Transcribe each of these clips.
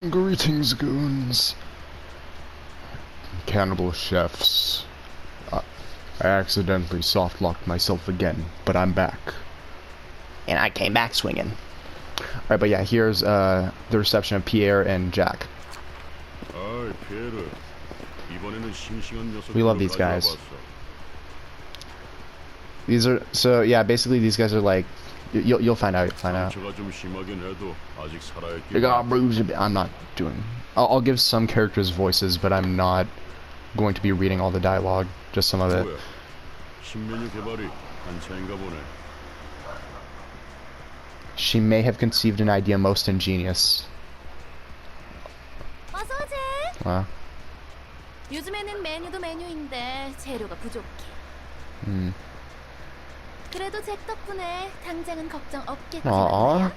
Greetings, goons. Cannibal chefs. I accidentally soft-locked myself again, but I'm back. And I came back swinging. Alright, but yeah, here's the reception of Pierre and Jack. We love these guys. These are, so yeah, basically these guys are like, you'll find out, You got bruised a bit. I'm not doing, I'll give some characters voices, but I'm not going to be reading all the dialogue, just some of it. She may have conceived an idea most ingenious. Wow. 요즘에는 메뉴도 메뉴인데 재료가 부족해. 그래도 잭 덕분에 당장은 걱정 없겠지만 말이야.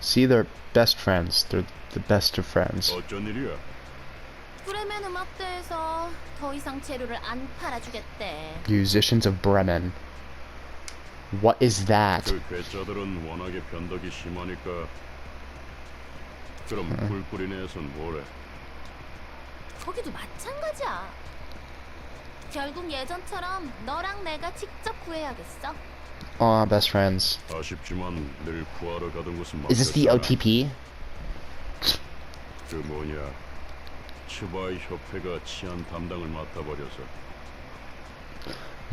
See, they're best friends. They're the best of friends. 브레멘 음악대에서 더 이상 재료를 안 팔아주겠대. Musicians of Bremen. What is that? 그 괴짜들은 워낙에 변덕이 심하니까. 그럼 꿀꿀이네에선 뭐래? 거기도 마찬가지야. 결국 예전처럼 너랑 내가 직접 구해야겠어. Aw, best friends. 아쉽지만 늘 구하러 가던 곳은 Is this the OTP? 그 뭐냐? 츠바이 협회가 치안 담당을 맡아버려서.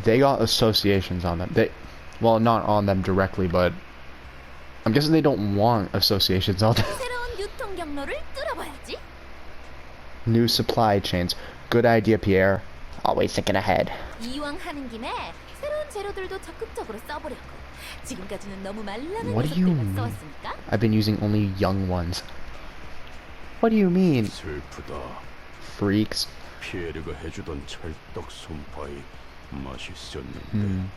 They got associations on them. Well, not on them directly, but I'm guessing they don't want associations on them. 새로운 유통 경로를 뚫어봐야지. New supply chains. Good idea, Pierre. Always thinking ahead. 이왕 하는 김에 새로운 재료들도 적극적으로 써보려고. 지금까지는 너무 말랑한 What do you 녀석들만 mean? 써왔으니까. I've been using only young ones. What do you mean? 슬프다. Freaks. 피에르가 해주던 찰떡 손파이 맛있었는데.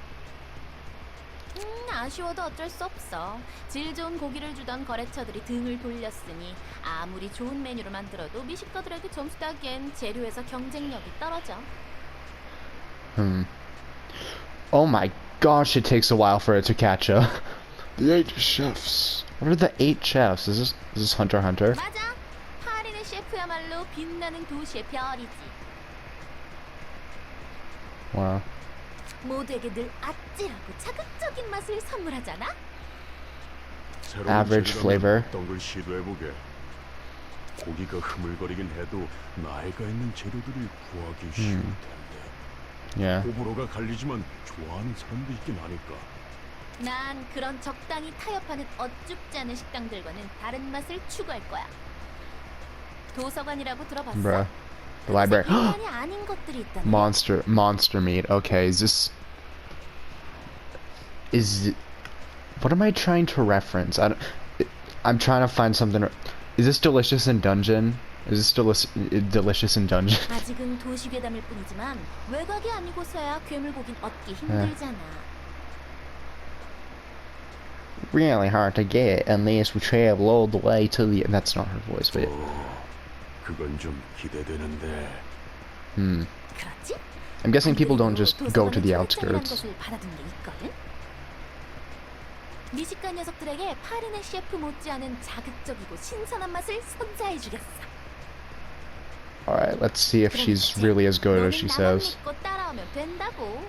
아쉬워도 어쩔 수 없어. 질 좋은 고기를 주던 거래처들이 등을 돌렸으니 아무리 좋은 메뉴를 만들어도 미식가들에게 점수 따기엔 재료에서 경쟁력이 떨어져. Oh my gosh, it takes a while for it to catch up. The 8 chefs. What are the 8 chefs? Is this Hunter x Hunter? 맞아. 파리네 셰프야말로 빛나는 도시의 별이지. Wow. 모두에게 늘 아찔하고 자극적인 맛을 선물하잖아. Average flavor. 어떤 걸 시도해보게. 고기가 흐물거리긴 해도 나이가 있는 재료들이 구하기 쉬울 텐데. Yeah. 호불호가 갈리지만 좋아하는 사람도 있긴 하니까. 난 그런 적당히 타협하는 어쭙지 않은 식당들과는 다른 맛을 추구할 거야. 도서관이라고 들어봤어? Bruh. The library. 인간이 아닌 것들이 있다네. Monster meat. Okay, what am I trying to reference? I'm trying to find something. Is this delicious in dungeon? Is this delicious in dungeon? 아직은 도시 괴담일 뿐이지만 외곽이 아니고서야 괴물고긴 얻기 힘들잖아. Really hard to get unless we travel all the way to the. That's not her voice, but. 그건 좀 기대되는데. 그렇지? I'm guessing people don't just go to the outskirts. 미식가 녀석들에게 파리네 셰프 못지않은 자극적이고 신선한 맛을 선사해주겠어. Alright, let's see if she's really as good as she says. 따라오면 된다고.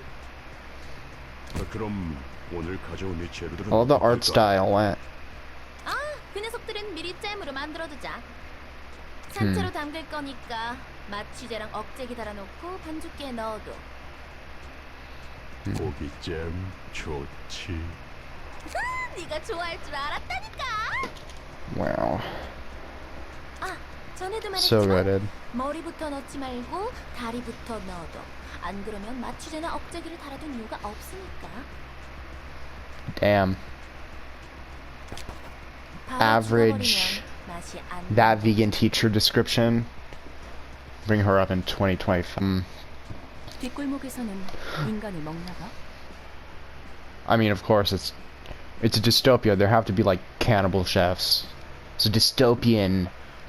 그럼 오늘 가져온 이 재료들은 All the art style. 아, 그 녀석들은 미리 잼으로 만들어두자. 산채로 담글 거니까 마취제랑 억제기 달아놓고 반죽기에 넣어둬. 고기잼 좋지. 네가 좋아할 줄 알았다니까. Wow. 아, 전에도 So 말했지만 good. 머리부터 넣지 말고 다리부터 넣어둬. 안 그러면 마취제나 억제기를 달아둔 이유가 없으니까. Damn. Average. 맛이 안 That vegan teacher description. Bring her up in 2025. 뒷골목에서는 인간을 먹나 봐. I mean, of course, it's a dystopia. There have to be like cannibal chefs. It's a dystopian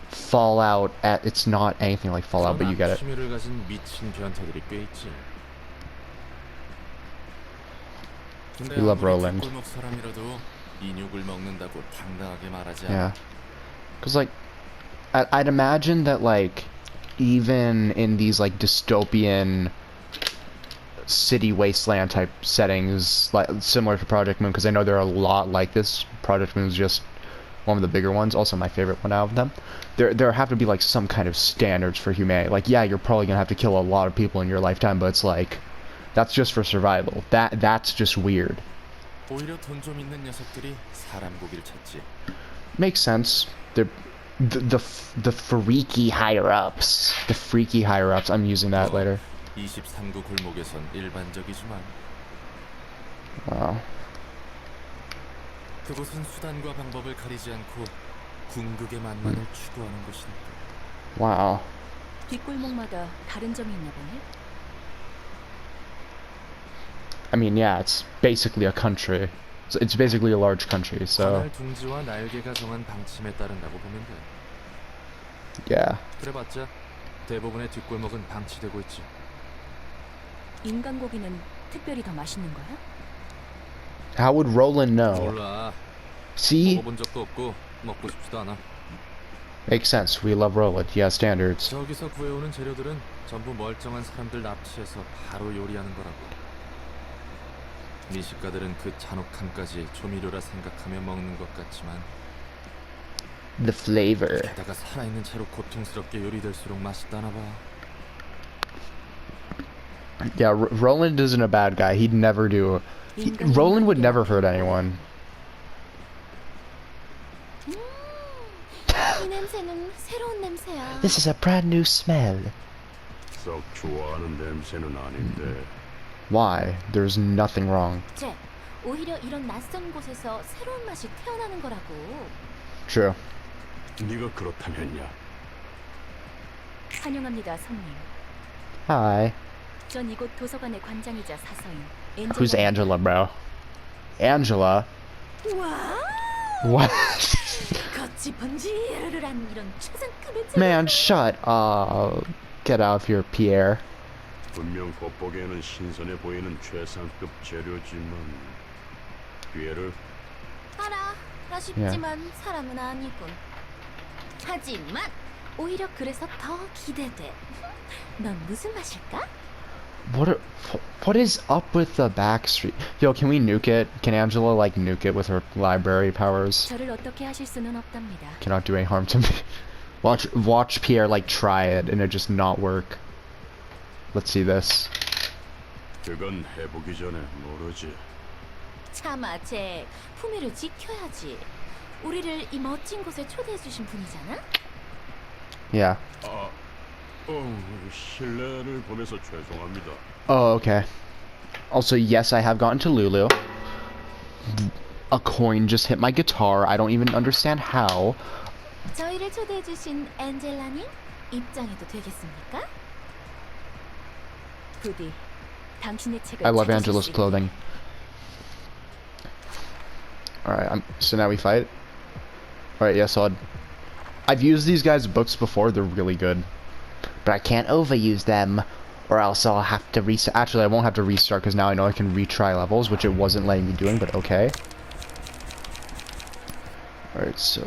Fallout. It's not anything like Fallout, but you get it. 취미를 가진 미친 변태들이 꽤 있지. We love Roland. 골목 사람이라도 인육을 먹는다고 당당하게 말하지 않아. Yeah. Because, like, I'd imagine that, like, even in these, like, dystopian city wasteland type settings, like similar to Project Moon, because I know there are a lot like this. Project Moon is just one of the bigger ones, also my favorite one out of them. There have to be like some kind of standards for humanity. Like, yeah, you're probably gonna have to kill a lot of people in your lifetime, but it's like that's just for survival. That's just weird. 오히려 돈 좀 있는 녀석들이 사람 고기를 찾지. Makes sense. They're the freaky higher ups. The freaky higher ups. I'm using that later. 23구 골목에선 일반적이지만 Wow. 그곳은 수단과 방법을 가리지 않고 궁극의 만만을 추구하는 곳이니까. Wow. 뒷골목마다 다른 점이 있나 보네. I mean, yeah, it's basically a country. It's basically a large country, so 관할 둥지와 날개가 정한 방침에 따른다고 보면 돼. yeah. 그래봤자 대부분의 뒷골목은 방치되고 있지. 인간 고기는 특별히 더 맛있는 거야? How would Roland know? 몰라. See? 먹어본 적도 없고 먹고 싶지도 않아. Makes sense. We love Roland. He has standards. 저기서 구해오는 재료들은 전부 멀쩡한 사람들 납치해서 바로 요리하는 거라고. 미식가들은 그 잔혹함까지 조미료라 생각하며 먹는 것 같지만 The flavor. 게다가 살아있는 채로 고통스럽게 요리될수록 맛있다나 봐. Yeah, Roland isn't a bad guy. He'd never do. Roland would never hurt anyone. 이 냄새는 새로운 냄새야. This is a brand new smell. 썩 좋아하는 냄새는 아닌데. Why? There's nothing wrong. 쟤, 오히려 이런 낯선 곳에서 새로운 맛이 태어나는 거라고. True. 네가 그렇다면야. 환영합니다, 손님. Hi. 전 이곳 도서관의 관장이자 사서인 Who's Angela, bro? Angela? 와, What? 겉이 번지르르한 이런 최상급의 Man, shut up. Get out of here, Pierre. 분명 겉보기에는 신선해 보이는 최상급 재료지만 피에르 알아, 아쉽지만 사람은 아니군. 하지만 오히려 그래서 더 기대돼. 넌 무슨 맛일까? What is up with the backstreet? Yo, can we nuke it? Can Angela like nuke it with her library powers? 저를 어떻게 하실 수는 없답니다. Cannot do any harm to me. Watch Pierre like try it and it just not work. Let's see this. 그건 해보기 전에 모르지. 차마 제 품위를 지켜야지. 우리를 이 멋진 곳에 초대해 주신 분이잖아. Yeah. 실례를 범해서 죄송합니다. Oh, okay. Also, yes, I have gotten to Lulu. A coin just hit my guitar. I don't even understand how. 저희를 초대해 주신 엔젤라님 입장해도 되겠습니까? 부디 당신의 책을 I love 찾으실 Angela's 수 있게. clothing. Alright, so now we fight? Alright, yeah, so I've used these guys' books before, they're really good. But I can't overuse them, or else I'll have to restart. Actually, I won't have to restart, because now I know I can retry levels, which it wasn't letting me doing, but okay. Alright, so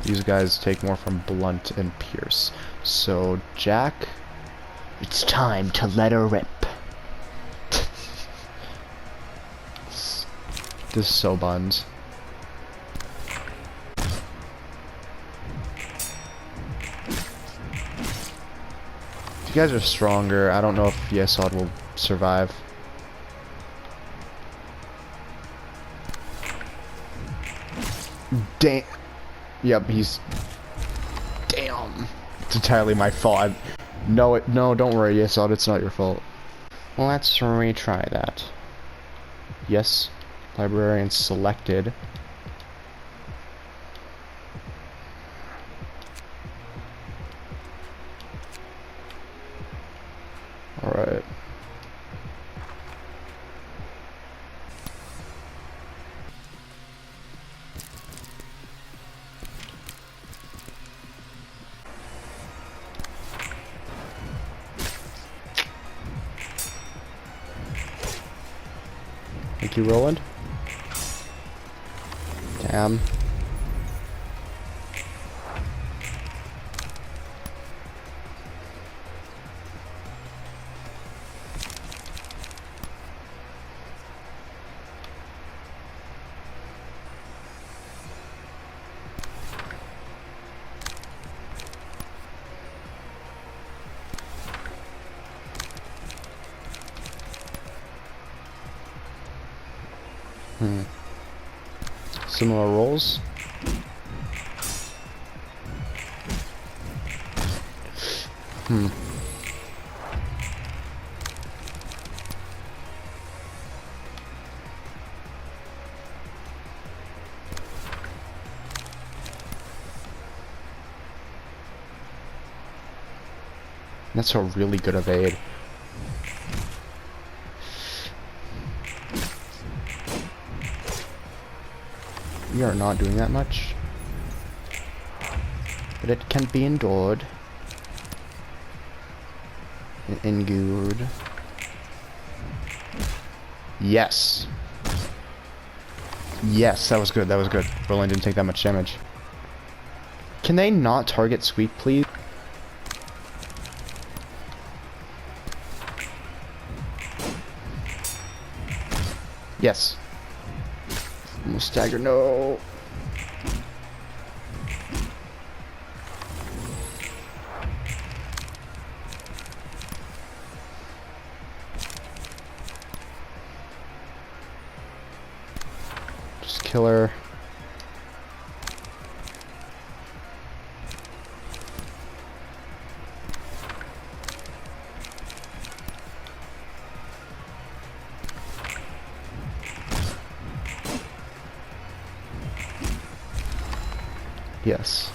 these guys take more from Blunt and Pierce. So, Jack, it's time to let her rip. This is so buns. You guys are stronger. I don't know if Yesod will survive. Damn. Yep, he's... Damn. It's entirely my fault. No, don't worry, Yesod, it's not your fault. Well, let's retry that. Yes, librarian selected. Alright. Thank you, Roland. Damn. Similar rolls. That's a really good evade. We are not doing that much. But it can be endured. Endured. Yes. Yes, that was good, that was good. Roland didn't take that much damage. Can they not target Squeak, please? Yes. Almost stagger, no. Just kill her. Yes.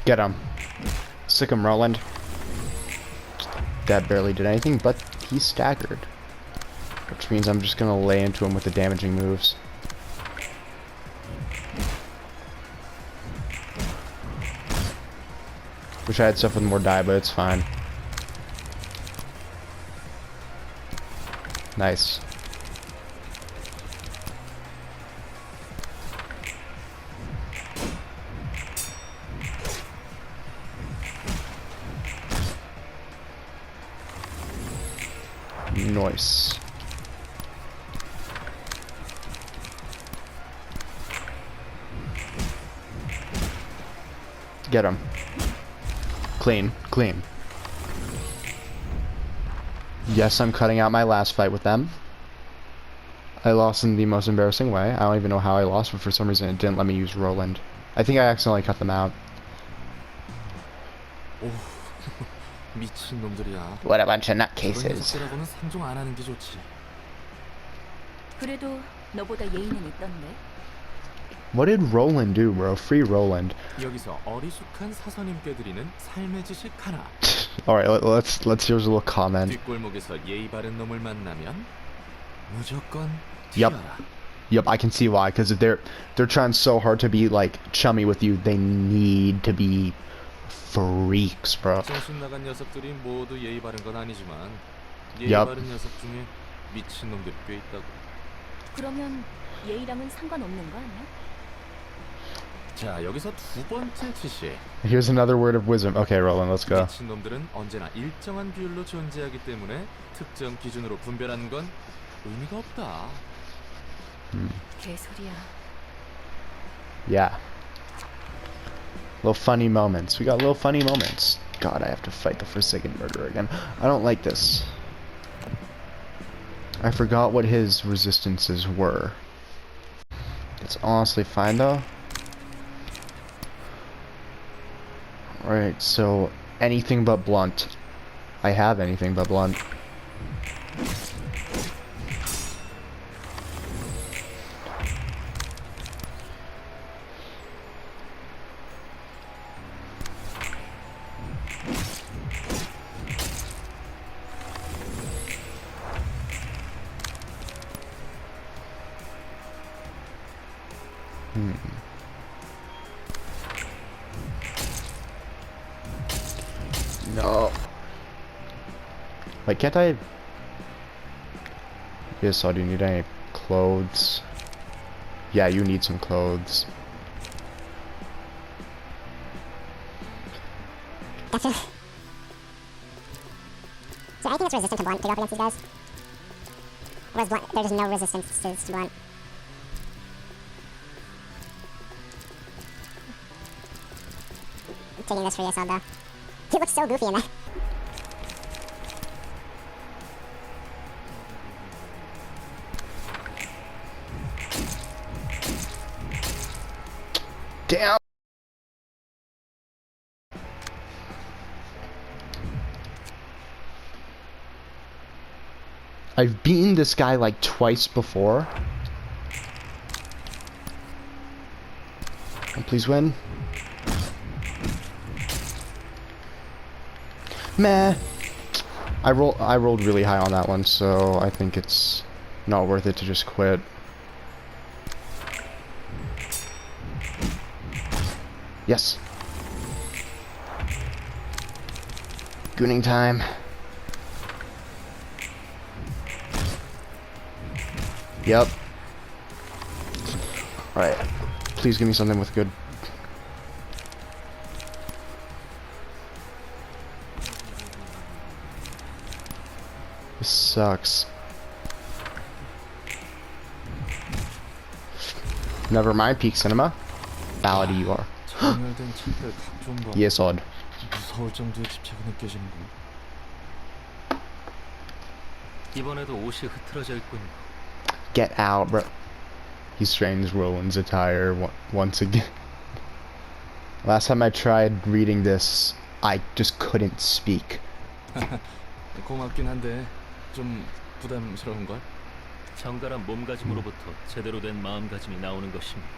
Get him. Sick him, Roland. That barely did anything, but he staggered. Which means I'm just gonna lay into him with the damaging moves. Wish I had stuff with more die, but it's fine. Nice. Nice. Get him. Clean, clean. Yes, I'm cutting out my last fight with them. I lost in the most embarrassing way. I don't even know how I lost, but for some reason it didn't let me use Roland. I think I accidentally cut them out. 오, 미친 놈들이야. What a bunch of 그런 nutcases. 녀석들하고는 상종 안 하는 게 좋지. 그래도 너보다 예의는 있던데. What did Roland do, bro? Free Roland. 여기서 어리숙한 사서님께 드리는 삶의 지식 하나. Alright, let's here's a little comment. 뒷골목에서 예의 바른 놈을 만나면 무조건 Yup. 튀어라. Yup, I can see why, because if they're trying so hard to be like chummy with you, they need to be freaks, bro. 정신 나간 녀석들이 모두 예의 바른 건 아니지만 예의 Yup. 바른 녀석 중에 미친 놈들이 꽤 있다고. 그러면 예의랑은 상관없는 거 아니야? 자, 여기서 두 번째 지시. Here's another word of wisdom. Okay, Roland, let's go. 미친 놈들은 언제나 일정한 비율로 존재하기 때문에 특정 기준으로 분별하는 건 의미가 없다. 개소리야. Yeah. Little funny moments. We got little funny moments. God, I have to fight the Forsaken Murderer again. I don't like this. I forgot what his resistances were. It's honestly fine though. Alright, so anything but blunt. I have anything but blunt. No. Like, can't I? Yes, so do you need any clothes? Yeah, you need some clothes. Gotcha. So anything that's resistant to blunt to go up against these guys? Or is blunt, there's no resistance to blunt? taking this for your sub, though. He looks so goofy in that. Damn. I've beaten this guy like twice before. Oh, please win. Meh. I rolled really high on that one, so I think it's not worth it to just quit. Yes. Gooning time. Yep. Alright. Please give me something with good. This sucks. Never mind, peak cinema. Ballady you are. 정렬된 책들 각종 거 Yes, odd. 무서울 정도의 집착이 느껴지는군. 이번에도 옷이 흐트러져 있군. Get out, bro. He strains Roland's attire once again. Last time I tried reading this, I just couldn't speak. 고맙긴 한데 좀 부담스러운 걸. 정갈한 몸가짐으로부터 제대로 된 마음가짐이 나오는 것입니다.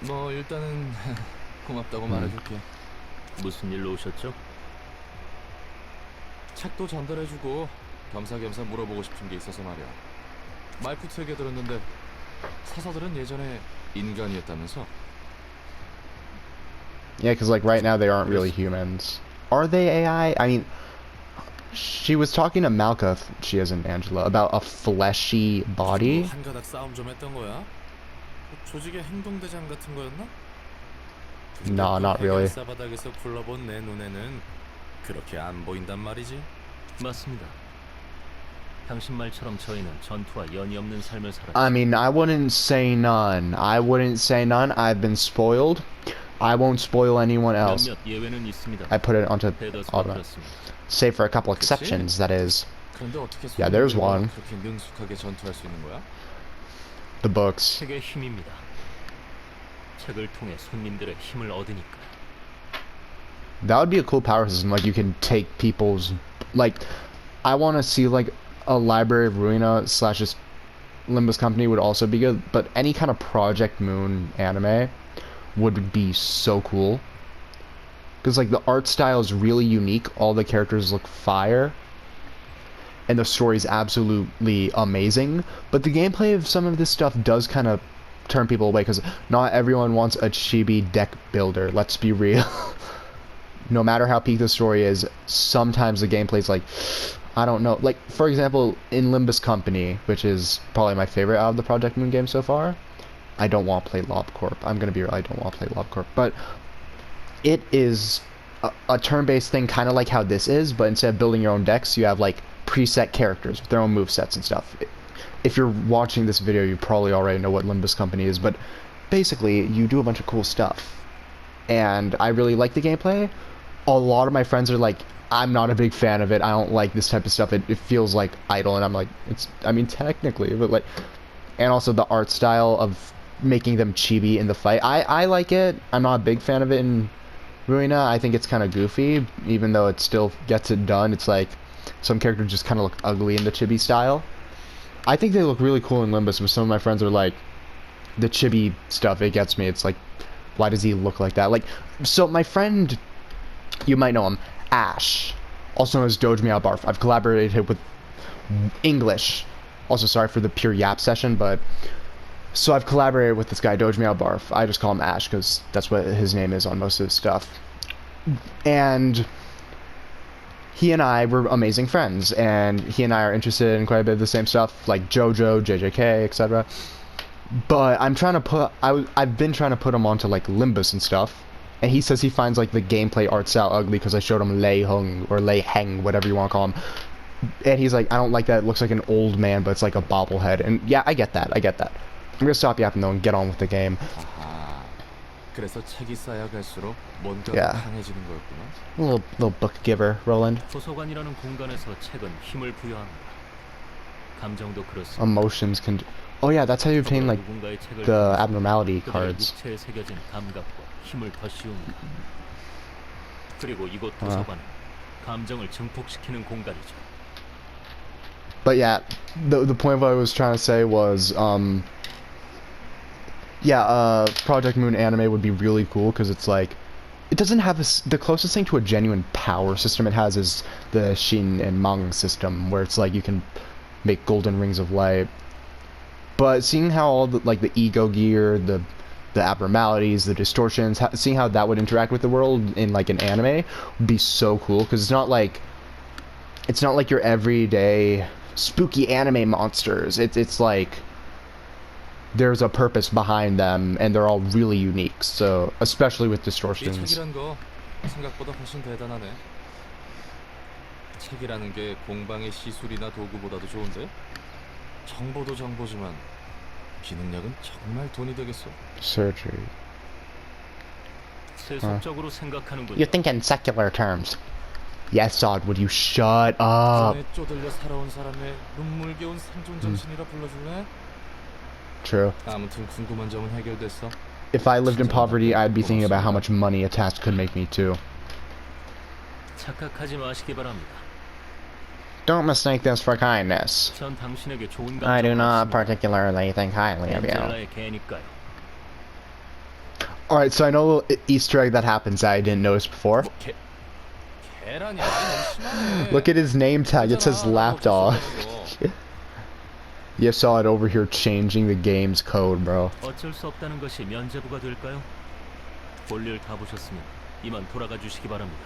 뭐 일단은 고맙다고 말해줄게. 무슨 일로 오셨죠? 책도 전달해주고 겸사겸사 물어보고 싶은 게 있어서 말이야. 말투 얘기 들었는데 사사들은 예전에 인간이었다면서? Yeah, because like right now they aren't really humans. Are they AI? I mean, she was talking to Malka, she isn't Angela, about a fleshy body. 한가닥 싸움 좀 했던 거야? 조직의 행동대장 같은 거였나? No, not really. 바닥에서 굴러본 내 눈에는 그렇게 안 보인단 말이지. 맞습니다. 당신 말처럼 저희는 전투와 연이 없는 삶을 살았죠. I mean, I wouldn't say none. I wouldn't say none. I've been spoiled. I won't spoil anyone else. 몇몇 예외는 있습니다. I put it onto 대다수가 automatic. 그렇습니다. Save for a couple exceptions, that is. 그런데 어떻게 Yeah, there's one. 그렇게 능숙하게 전투할 수 있는 거야? The books. 책의 힘입니다. 책을 통해 손님들의 힘을 얻으니까. That would be a cool power system. Like, you can take people's... Like, I want to see, like, a library of Ruina / just Limbus Company would also be good. But any kind of Project Moon anime would be so cool. Because, like, the art style is really unique. All the characters look fire. And the story is absolutely amazing. But the gameplay of some of this stuff does kind of turn people away. Because not everyone wants a chibi deck builder. Let's be real. No matter how peak the story is, sometimes the gameplay's like, I don't know. Like, for example, in Limbus Company, which is probably my favorite out of the Project Moon games so far, I don't want to play LobCorp. I'm going to be real, I don't want to play LobCorp. But it is a turn-based thing, kind of like how this is, but instead of building your own decks, you have, like, preset characters with their own movesets and stuff. If you're watching this video, you probably already know what Limbus Company is, but basically, you do a bunch of cool stuff. And I really like the gameplay. A lot of my friends are like, I'm not a big fan of it, I don't like this type of stuff, it feels like idle, and I'm like, I mean, technically, but like, and also the art style of making them chibi in the fight, I like it. I'm not a big fan of it in Ruina. I think it's kind of goofy, even though it still gets it done. It's like, some characters just kind of look ugly in the chibi style. I think they look really cool in Limbus, but some of my friends are like, the chibi stuff, it gets me, it's like, why does he look like that? Like, so my friend... You might know him, Ash, also known as Doge Meow Barf. I've collaborated with English. Also, sorry for the pure yap session, but... So I've collaborated with this guy, Doge Meow Barf. I just call him Ash, because that's what his name is on most of his stuff. And... he and I were amazing friends, and he and I are interested in quite a bit of the same stuff, like JoJo, JJK, etc. But I'm trying to put... I've been trying to put him onto, like, Limbus and stuff. And he says he finds, like, the gameplay art style ugly because I showed him Lei Hung, or Lei Heng, whatever you want to call him. And he's like, I don't like that, it looks like an old man, but it's like a bobblehead. And yeah, I get that. I'm gonna stop yapping, though, and get on with the game. 그래서 책이 쌓여갈수록 뭔가 Yeah. 강해지는 거였구나. Little book giver, Roland. 도서관이라는 공간에서 책은 힘을 부여합니다. 감정도 그렇습니다. Emotions can. Oh yeah, that's how you obtain like 누군가의 책을 the 통해서 abnormality 그들의 cards. 육체에 새겨진 감각과 힘을 더 씌웁니다. 그리고 이곳 도서관은 감정을 증폭시키는 공간이죠. But yeah, the point of what I was trying to say was, yeah, Project Moon anime would be really cool because it's like, it doesn't have the closest thing to a genuine power system it has is the Shin and Mang system, where it's like you can make golden rings of light. But seeing how all the like the ego gear, the abnormalities, the distortions, seeing how that would interact with the world in like an anime would be so cool because it's not like your everyday spooky anime monsters. It's like there's a purpose behind them and they're all really unique. So especially with 이 distortions. 책이란 거 생각보다 훨씬 대단하네. 책이라는 게 공방의 시술이나 도구보다도 좋은데? 정보도 정보지만 기능력은 정말 돈이 되겠어. Surgery. 세속적으로 생각하는군요. You think in secular terms. Yes, Odd, would you shut up? 전에 쪼들려 살아온 사람의 눈물겨운 생존 정신이라 불러줄래? True. 아무튼 궁금한 점은 해결됐어. If I lived in poverty, I'd be thinking about how much money a task could make me too. 착각하지 마시기 바랍니다. Don't mistake this for kindness. 전 당신에게 좋은 I do 감정을 not 없습니다. particularly think highly of you. 엔젤라의 개니까요. Alright, so I know a little Easter egg that happens that I didn't notice before. 계란이 너무 심하네. Look at his name tag, it says lapdog. You saw it over here changing the game's code, bro. 어쩔 수 없다는 것이 면제부가 될까요? 볼일 다 보셨으면 이만 돌아가 주시기 바랍니다.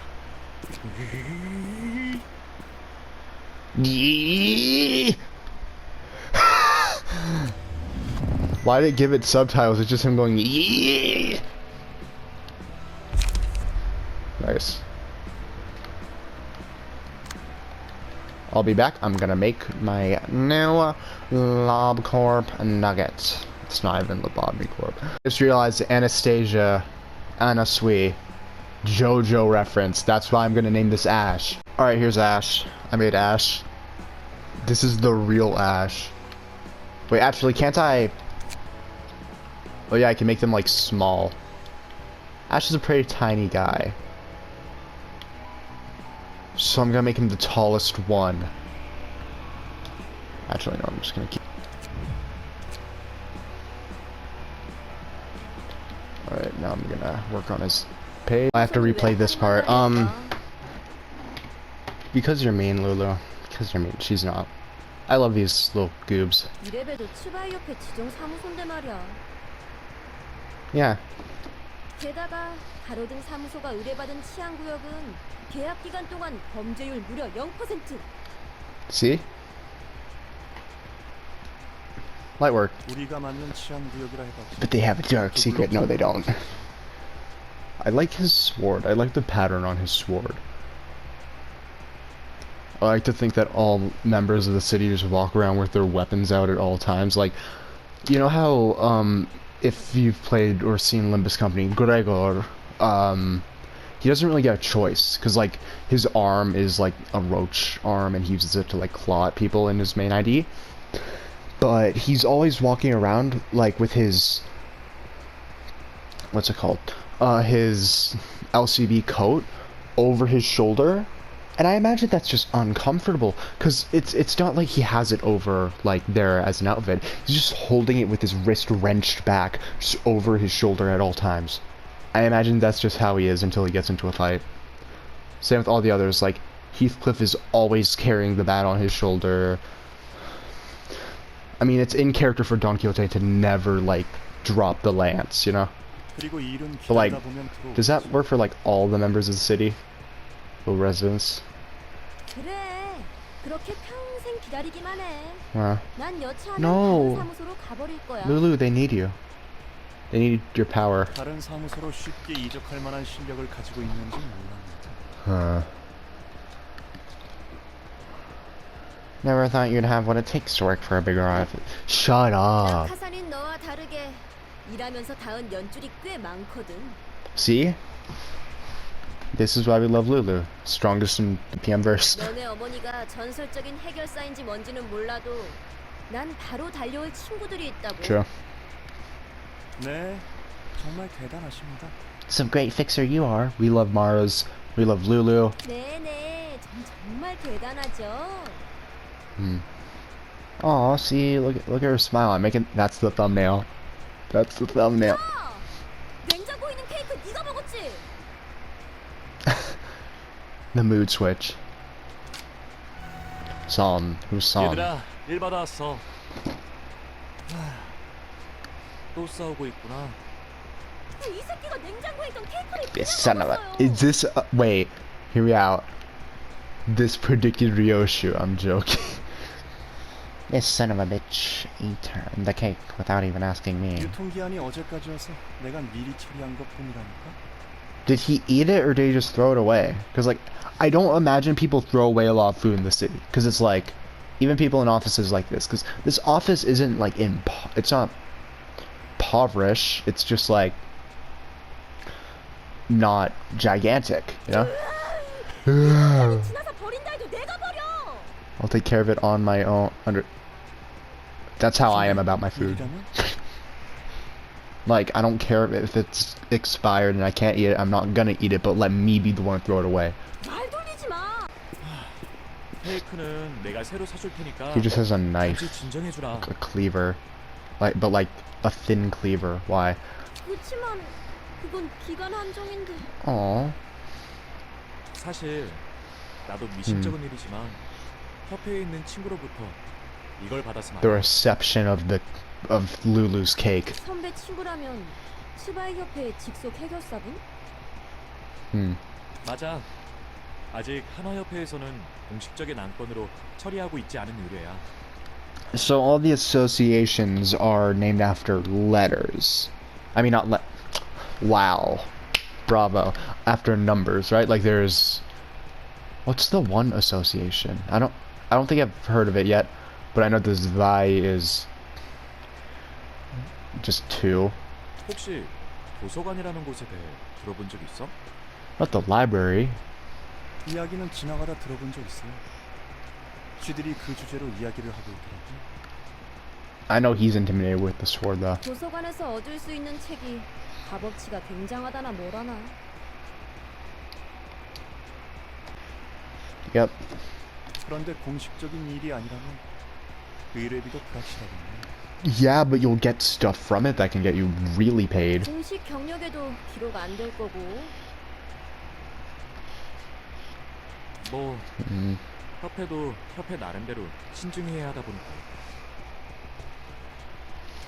Yee! Why did it give it subtitles? It's just him going yee! Nice. I'll be back. I'm gonna make my new LobCorp nugget. It's not even Lobotomy Corp. Just realized Anastasia, Anasui, JoJo reference. That's why I'm gonna name this Ash. Alright, here's Ash. I made Ash. This is the real Ash. Wait, actually, can't I... Oh yeah, I can make them, like, small. Ash is a pretty tiny guy. So I'm gonna make him the tallest one. Actually, no, I'm just gonna keep... Alright, now I'm gonna work on his page. I have to replay this part. Because you're mean, Lulu. Because you're mean. She's not. I love these little goobs. 이래봬도 치바이 옆에 지정 사무소인데 말이야. Yeah. 게다가 가로등 사무소가 의뢰받은 치안구역은 계약 기간 동안 범죄율 무려 0%. See? Light work. 우리가 맞는 치안 구역이라 해봤지. But they have a dark secret. No, they don't. I like his sword. I like the pattern on his sword. I like to think that all members of the city just walk around with their weapons out at all times. Like, you know how, if you've played or seen Limbus Company, Gregor, he doesn't really get a choice. Because, like, his arm is, like, a roach arm, and he uses it to, like, claw at people in his main ID. But he's always walking around, like, with his... What's it called? His LCB coat over his shoulder. And I imagine that's just uncomfortable, because it's not like he has it over, like, there as an outfit. He's just holding it with his wrist wrenched back, just over his shoulder at all times. I imagine that's just how he is until he gets into a fight. Same with all the others, like, Heathcliff is always carrying the bat on his shoulder. I mean, it's in character for Don Quixote to never, like, drop the lance, you know? But, like, does that work for, like, all the members of the city? Residents. 그래. 그렇게 평생 기다리기만 해. 난 여차하면 No. 다른 사무소로 가버릴 거야. Lulu, they need you. They need your power. 다른 사무소로 쉽게 이적할 만한 실력을 가지고 있는지 몰랐는데. Never thought you'd have what it takes to work for a bigger outfit. Shut up. 낙하산인 너와 다르게 일하면서 닿은 연줄이 꽤 많거든. See? This is why we love Lulu. Strongest in the PM verse. 너네 어머니가 전설적인 해결사인지 뭔지는 몰라도 난 바로 달려올 친구들이 있다고. True. 네, 정말 대단하십니다. Some great fixer you are. We love Mara's. We love Lulu. 네네, 정말 대단하죠. Oh, see, look at her smile. I'm making. That's the thumbnail. That's the thumbnail. 야! 냉장고에 있는 케이크 네가 먹었지? The mood switch. Psalm. Who's Psalm? 얘들아, 일 받아왔어. 또 싸우고 있구나. 이 새끼가 냉장고에 있던 케이크를 This 그냥 son of a. 먹었어요. Is this? Wait. Hear me out. This predicted Ryoshu. I'm joking. This son of a bitch ate the cake without even asking me. 유통기한이 어제까지여서 내가 미리 처리한 것뿐이라니까. Did he eat it or did he just throw it away? Because, like, I don't imagine people throw away a lot of food in the city. Because it's like, even people in offices like this. Because this office isn't, like, it's not impoverished. It's just, like, not gigantic, you know? 지나서 버린다 해도 내가 버려. I'll take care of it on my own. That's how I am about my food. Like, I don't care if it's expired and I can't eat it. I'm not gonna eat it, but let me be the one to throw it away. 말 돌리지 마. 케이크는 내가 새로 사줄 테니까. He just has a knife, 같이 진정해주라. a cleaver, but like a thin cleaver. Why? 그렇지만 그건 기간 한정인데. Aw. 사실 나도 미심쩍은 일이지만 협회에 있는 친구로부터 이걸 받아서 The 말이야. reception of Lulu's cake. 선배 친구라면 츠바이 협회의 직속 해결사분? 맞아. 아직 한화협회에서는 공식적인 안건으로 처리하고 있지 않은 의뢰야. So all the associations are named after letters. I mean, not wow. Bravo. After numbers, right? Like there's what's the one association? I don't think I've heard of it yet, but I know this Vi is just 2. 혹시 도서관이라는 곳에 대해 들어본 적 있어? Not the library. 이야기는 지나가다 들어본 적 있어요. 쥐들이 그 주제로 이야기를 하고 있더라고. I know he's intimidated with the sword though. 도서관에서 얻을 수 있는 책이 값어치가 굉장하다나 뭐라나. Yep. 그런데 공식적인 일이 아니라면 의뢰비도 불확실하겠네. Yeah, but you'll get stuff from it that can get you really paid. 공식 경력에도 기록 안 될 거고. 뭐 협회도 협회 나름대로 신중해야 하다 보니까.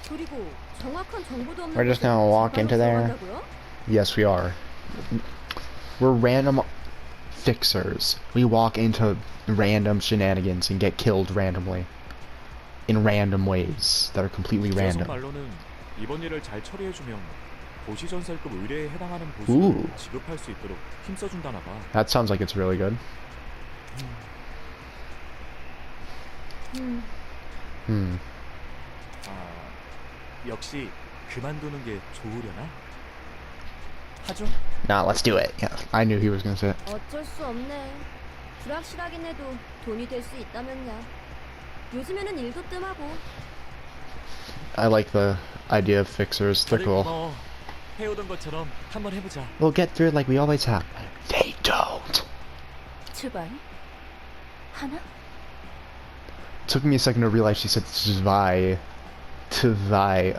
그리고 정확한 정보도 없는 We're just 곳에 gonna walk 재판을 into there. 들어간다고요? Yes, we are. We're random fixers. We walk into random shenanigans and get killed randomly. In random ways that are completely 계속 random. 말로는 이번 일을 잘 처리해주면 도시전설급 의뢰에 해당하는 Ooh. 보수를 지급할 수 있도록 힘써준다나 봐. That sounds like it's really good. 역시 그만두는 게 좋으려나? 하죠? Nah, let's do it. Yeah, I knew he was gonna say it. 어쩔 수 없네. 불확실하긴 해도 돈이 될 수 있다면야. 요즘에는 일도 뜸하고. I like the idea of fixers. They're 다들 cool. 고마워. 해오던 것처럼 한번 해보자. We'll get through it like we always have. They don't. 출발. 하나? Took me a second to realize she said Zwei. Tvai.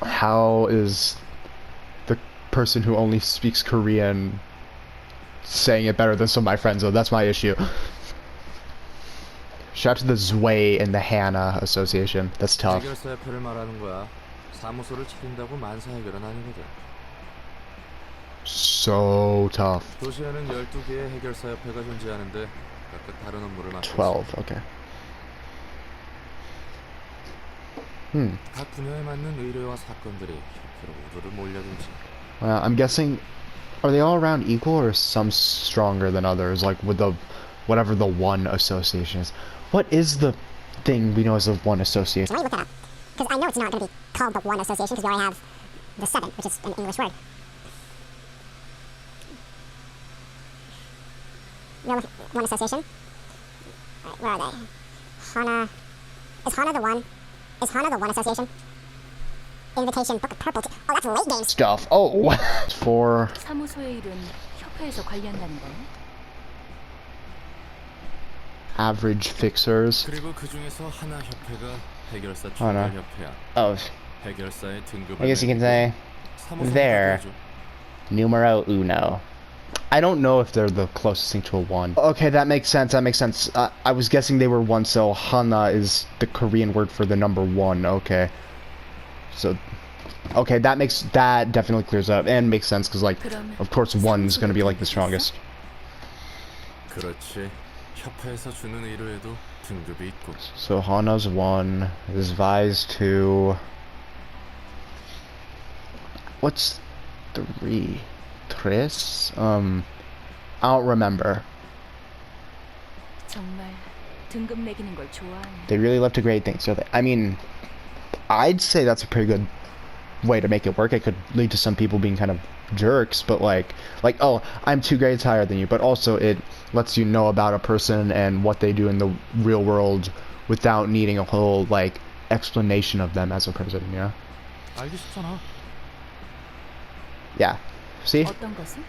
How is the person who only speaks Korean saying it better than some of my friends, though? That's my issue. Shout out to the Zwei and the Hana Association. That's tough. 해결사협회를 말하는 거야. 사무소를 차린다고 만사 해결은 아니거든. So tough. 도시에는 12개의 해결사협회가 존재하는데 각각 다른 업무를 맡고 12, okay. 각 분야에 맞는 의뢰와 사건들이 협회로 우르르 몰려들지. I'm guessing, are they all around equal or some stronger than others? Like with the, whatever the one association is. What is the thing we know as the one association? Let me look that up. Because I know it's not going to be called the One Association because we already have the 7, which is an English word. Real One Association. Alright, where are they? Hana. Is Hana the One? Is Hana the One Association? Invitation, Book of Purple. Oh, that's late games. Stuff. Oh, for 사무소의 일은 협회에서 관리한다는 거네. average fixers. 그리고 그 중에서 하나 협회가 해결사 하나. 총괄 협회야. Oh, 해결사의 등급을 I guess you can say 사무소 there. 협회죠. numero uno. I don't know if they're the closest thing to a 1. Okay, that makes sense. That makes sense. I was guessing they were 1, so Hana is the Korean word for the number 1. Okay. So, okay, that definitely clears up and makes sense because, like, of course, 1 is going to be like the strongest. 그렇지. 협회에서 주는 의료에도 등급이 있고. So Hana's 1, this Vi's 2. What's 3? Tres? I don't remember. 정말 등급 매기는 걸 좋아하네. They really love to grade things, so I mean, I'd say that's a pretty good way to make it work. It could lead to some people being kind of jerks, but like, oh, I'm 2 grades higher than you, but also it lets you know about a person and what they do in the real world without needing a whole, like, explanation of them as a person, yeah? 알기 쉽잖아. Yeah. See? 어떤 것은?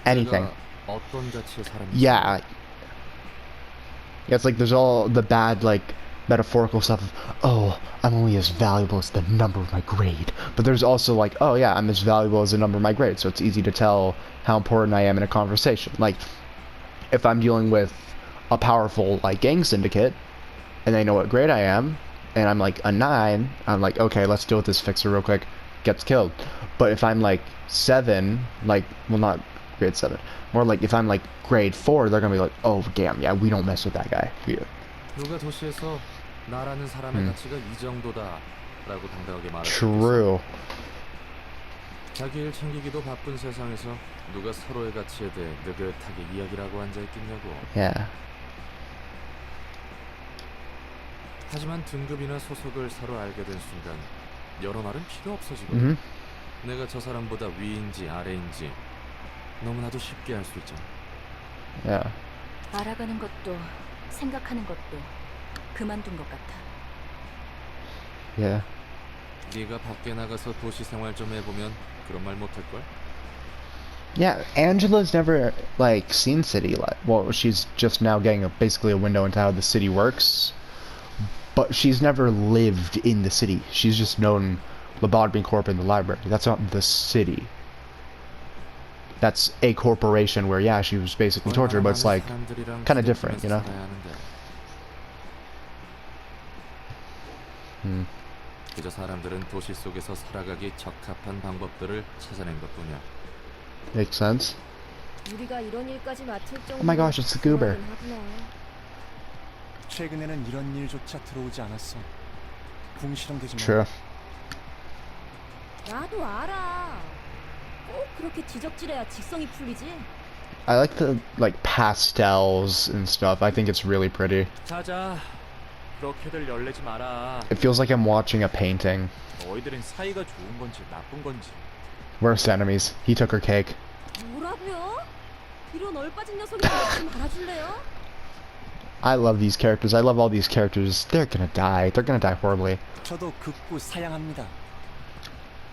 Anything. 어떤 자체의 사람이 Yeah. Yeah, it's like there's all the bad, like, metaphorical stuff of, oh, I'm only as valuable as the number of my grade. But there's also like, oh yeah, I'm as valuable as the number of my grade, so it's easy to tell how important I am in a conversation. Like, if I'm dealing with a powerful, like, gang syndicate, and they know what grade I am, and I'm like a 9, I'm like, okay, let's deal with this fixer real quick, gets killed. But if I'm like 7, like, well, not grade 7, more like if I'm like grade 4, they're gonna be like, oh damn, yeah, we don't mess with that guy. Yeah. 누가 도시에서 나라는 사람의 가치가 이 정도다라고 당당하게 말할 수 있겠어. True. 자기 일 챙기기도 바쁜 세상에서 누가 서로의 가치에 대해 느긋하게 이야기라고 앉아있겠냐고. Yeah. 하지만 등급이나 소속을 서로 알게 된 순간 여러 말은 필요 없어지거든. 내가 저 사람보다 위인지 아래인지 너무나도 쉽게 알 수 있잖아. Yeah. 알아가는 것도 생각하는 것도 그만둔 것 같아. Yeah. 네가 밖에 나가서 도시 생활 좀 해보면 그런 말 못할걸? Yeah, Angela's never, like, seen city life. Well, she's just now getting basically a window into how the city works. But she's never lived in the city. She's just known Lobotomy Corp in the library. That's not the city. That's a corporation where, yeah, she was basically tortured, but it's, like, kind of different, you know? 그저 사람들은 도시 속에서 살아가기 적합한 방법들을 찾아낸 것뿐이야. Makes sense. 우리가 이런 일까지 맡을 정도. Oh my gosh, it's the goober. 최근에는 이런 일조차 들어오지 않았어. 궁시렁대지 마. True. 나도 알아. 꼭 그렇게 지적질해야 직성이 풀리지. I like the, like, pastels and stuff. I think it's really pretty. 자자, 그렇게들 열내지 마라. It feels like I'm watching a painting. 너희들은 사이가 좋은 건지 나쁜 건지. Worst enemies. He took her cake. 뭐라고요? 이런 얼빠진 녀석이 좀 알아줄래요? I love these characters. I love all these characters. They're gonna die. They're gonna die horribly. 저도 극구 사양합니다.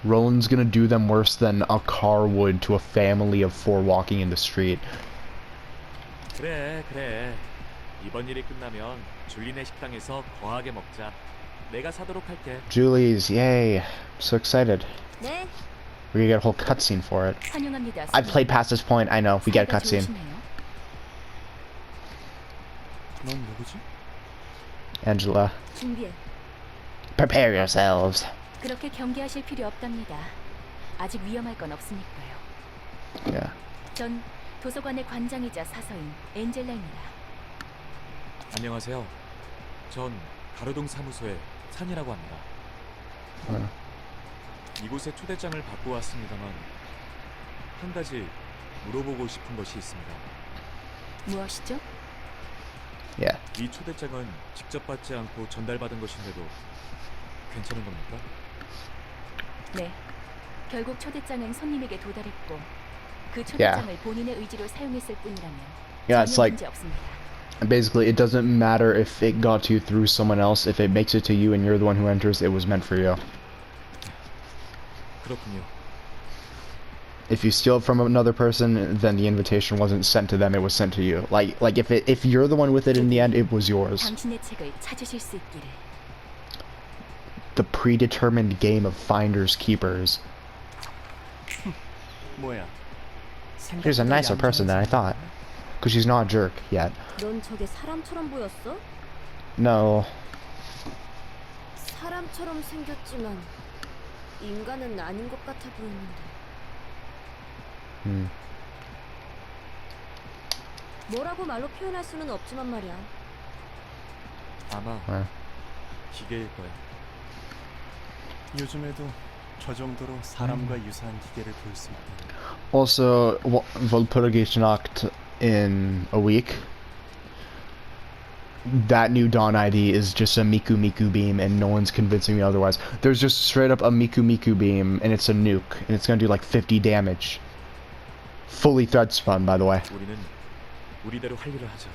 Roland's gonna do them worse than a car would to a family of 4 walking in the street. 그래. 이번 일이 끝나면 줄리네 식당에서 거하게 먹자. 내가 사도록 할게. Julie's, yay. I'm so excited. 네, We're gonna get a whole cutscene for it. 환영합니다. I've played past this point. I know. We get a cutscene. 넌 누구지? Angela. 준비해. Prepare yourselves. 그렇게 경계하실 필요 없답니다. 아직 위험할 건 없으니까요. Yeah. 전 도서관의 관장이자 사서인 엔젤라입니다. 안녕하세요. 전 가로동 사무소의 산이라고 합니다. 이곳에 초대장을 받고 왔습니다만 한 가지 물어보고 싶은 것이 있습니다. 무엇이죠? Yeah. 이 초대장은 직접 받지 않고 전달받은 것인데도 괜찮은 겁니까? 네. 결국 초대장은 손님에게 도달했고 그 초대장을 본인의 의지로 사용했을 뿐이라면 Yeah, it's 전혀 like 문제 없습니다. basically it doesn't matter if it got to you through someone else. If it makes it to you and you're the one who enters, it was meant for you. 그렇군요. If you steal it from another person, then the invitation wasn't sent to them; it was sent to you. Like if you're the one with it in the end, it was yours. 당신의 책을 찾으실 수 있기를. The predetermined game of finders keepers. 뭐야? She's a nicer person than I thought, because she's not a jerk yet. 넌 저게 사람처럼 보였어? No. 사람처럼 생겼지만 인간은 아닌 것 같아 보이는데. 뭐라고 말로 표현할 수는 없지만 말이야. 아마 네. 기계일 거야. 요즘에도 저 정도로 사람과 유사한 기계를 볼 수 있다. Also, Volpurgisnacht in a week. That new Dawn ID is just a Miku Miku beam, and no one's convincing me otherwise. There's just straight up a Miku Miku beam, and it's a nuke, and it's gonna do like 50 damage. Fully thread spun, by the way. 우리는 우리대로 할 일을 하자.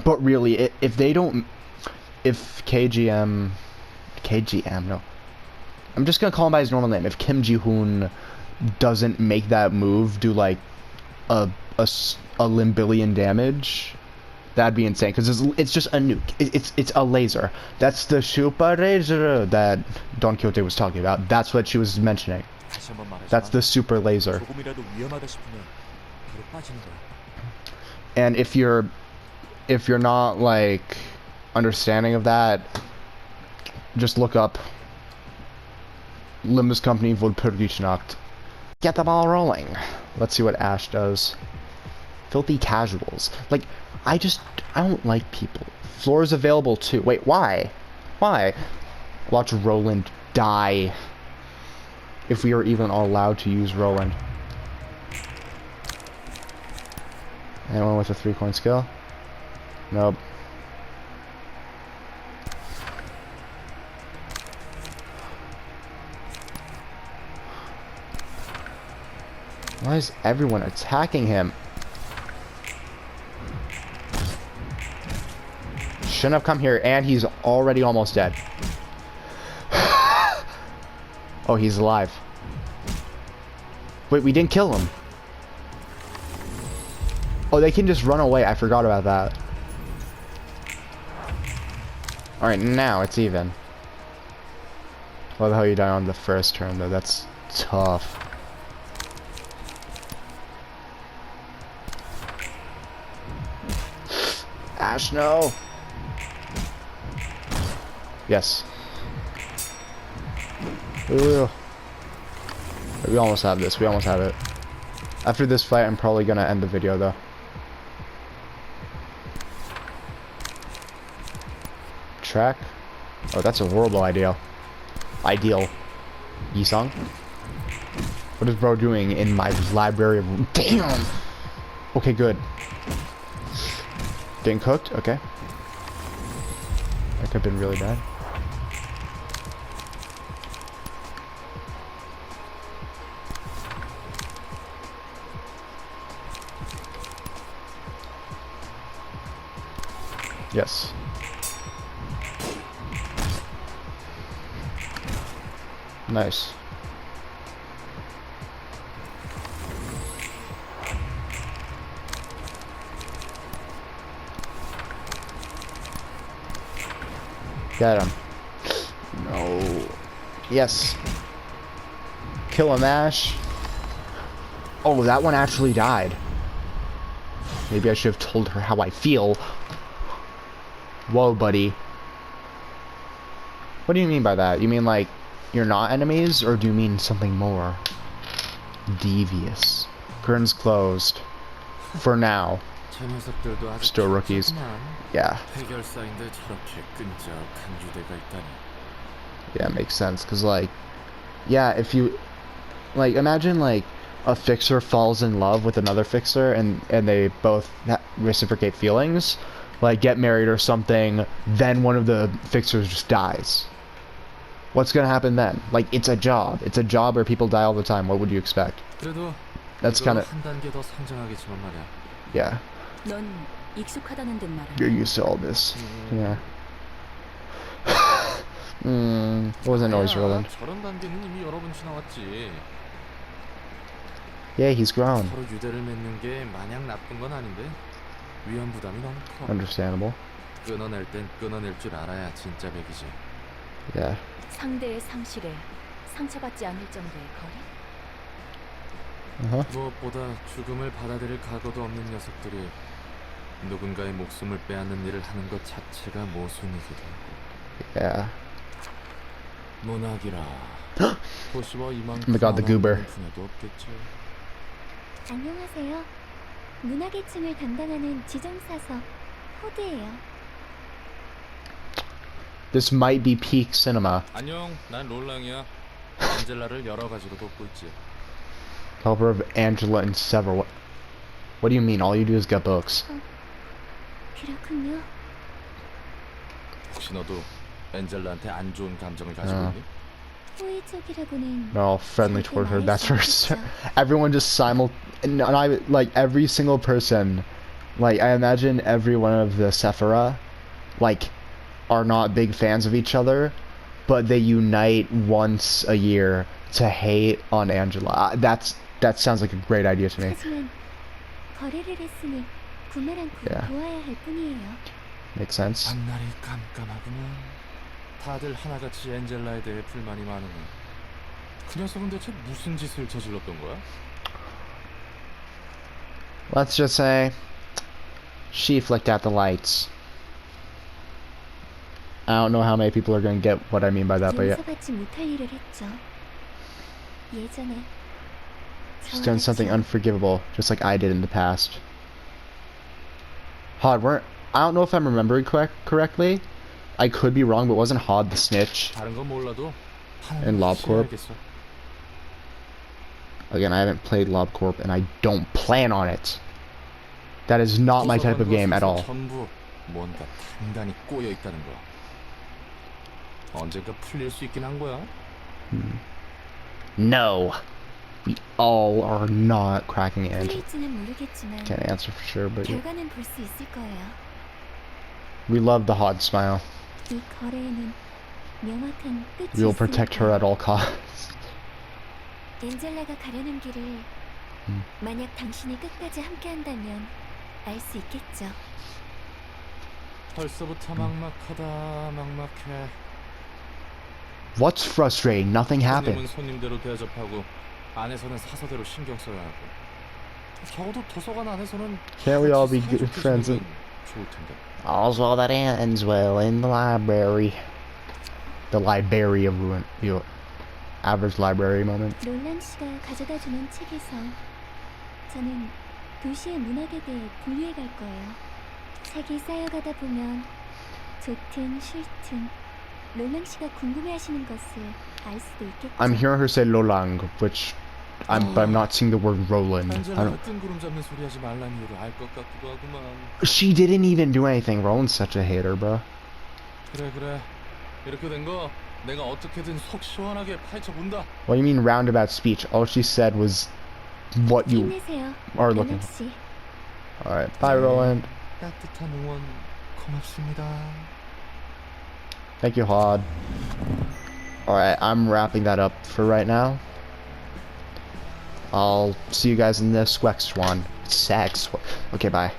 But really, if they don't, if KGM, no, I'm just gonna call him by his normal name. If Kim Ji-hoon doesn't make that move, do like a limbillion damage, that'd be insane. Because it's just a nuke. It's a laser. That's the super laser that Don Quixote was talking about. That's what she was mentioning. 다시 한번 말하지만 That's the super laser. 조금이라도 위험하다 싶으면 바로 빠지는 거야. And if you're not like understanding of that, just look up Limbus Company Volpurgisnacht. Get the ball rolling. Let's see what Ash does. Filthy casuals. Like, I don't like people. Floor is available too. Wait, why? Why? Watch Roland die. If we are even allowed to use Roland. Anyone with a 3-coin skill? Nope. Why is everyone attacking him? Shouldn't have come here, and he's already almost dead. Oh, he's alive. Wait, we didn't kill him. Oh, they can just run away. I forgot about that. Alright, now it's even. Love how you die on the first turn, though. That's tough. Ash, no! Yes. Ooh. We almost have this. We almost have it. After this fight, I'm probably gonna end the video, though. Track? Oh, that's a horrible idea. Ideal. Yisung? What is bro doing in my library of... Damn! Okay, good. Getting cooked? Okay. That could have been really bad. Yes. Nice. Get him. No. Yes. Kill him, Ash. Oh, that one actually died. Maybe I should have told her how I feel. Whoa, buddy. What do you mean by that? You mean like you're not enemies, or do you mean something more devious? Curtains closed. For now. 저 녀석들도 아주 Still rookies. 착하구만. Yeah. 해결사인데 저렇게 끈적한 유대가 있다니. Yeah, it makes sense. Because, like, yeah, if you, like, imagine, like, a fixer falls in love with another fixer and they both reciprocate feelings. like get married or something, then one of the fixers just dies. What's gonna happen then? Like, it's a job. It's a job where people die all the time. What would you expect? 그래도 That's kind of, 한 단계 더 성장하겠지만 말이야. yeah. 넌 익숙하다는 듯 말하네. You're used to all this. Yeah. What was that noise, Roland? 저런 단계는 이미 여러 번 지나왔지. Yeah, he's grown. 서로 유대를 맺는 게 마냥 나쁜 건 아닌데 위험 부담이 너무 커. Understandable. 끊어낼 땐 끊어낼 줄 알아야 진짜 백이지. Yeah. 상대의 상실에 상처받지 않을 정도의 거리? 무엇보다 죽음을 받아들일 각오도 없는 녀석들이 누군가의 목숨을 빼앗는 일을 하는 것 자체가 모순이기도 하고. Yeah. 문학이라 도시와 Oh 이만큼 my god, the goober. 분야도 없겠지. 안녕하세요. 문화계층을 담당하는 지정사서 호드예요. This might be peak cinema. 안녕, 난 롤랑이야. 안젤라를 여러 가지로 돕고 있지. Helper of Angela in several. What do you mean? All you do is get books. 그렇군요. 혹시 너도 엔젤라한테 안 좋은 감정을 가지고 있니? 호의적이라고는 They're all friendly toward her. That's her. Everyone just and I like every single person. Like I imagine every one of the Sephira, like, are not big fans of each other, but they unite once a year to hate on Angela. That sounds like a great idea to me. 하지만 거래를 했으니 구매 않고 Yeah. 도와야 할 뿐이에요. Makes sense. 앞날이 깜깜하구만. 다들 하나같이 엔젤라에 대해 불만이 많으니 그 녀석은 대체 무슨 짓을 저질렀던 거야? Let's just say she flicked out the lights. I don't know how many people are going to get what I mean by that, but yeah. 용서받지 못할 일을 했죠. 예전에 She's done something unforgivable, just like I did in the past. Hod, I don't know if I'm remembering correctly. I could be wrong, but wasn't Hod the snitch 다른 건 몰라도 in LobCorp? 알겠어. Again, I haven't played LobCorp, and I don't plan on it. That is not my type of game at all. 전부 뭔가 단단히 꼬여 있다는 거. 언젠가 풀릴 수 있긴 한 거야. No. We all are not cracking it. 풀릴지는 모르겠지만 Can't answer for sure, but yeah. 결과는 볼 수 있을 거예요. We love the Hod smile. 이 거래에는 명확한 끝이 We will protect her 있으니까요. at all costs. 엔젤라가 가려는 길을 만약 당신이 끝까지 함께한다면 알 수 있겠죠. 벌써부터 막막하다. 막막해. What's frustrating? Nothing happened. 손님은 손님대로 대접하고 안에서는 사서대로 신경 써야 하고. 적어도 도서관 안에서는 Can't we all be 같이 good 사이좋게 friends? 지내면 좋을 텐데. Also, that ends well in the library. The library of ruin. You average library moment. 롤란 씨가 가져다주는 책에서 저는 도시의 문학에 대해 분류해 갈 거예요. 책이 쌓여가다 보면 좋든 싫든 롤란 씨가 궁금해하시는 것을 알 수도 있겠죠. I'm hearing her say Lolang, but I'm not seeing the word Roland. I 안젤라가 don't. 뜬구름 잡는 소리 하지 말란 이유를 알 것 같기도 하구만. She didn't even do anything. Roland's such a hater, bro. 그래. 이렇게 된 거 내가 어떻게든 속 시원하게 파헤쳐 본다. What do you mean roundabout speech? All she said was what you 힘내세요. are looking 롤란 for. 씨. Alright, bye Roland. 따뜻한 응원 고맙습니다. Thank you, Hod. Alright, I'm wrapping that up for right now. I'll see you guys in the next one. Okay, bye.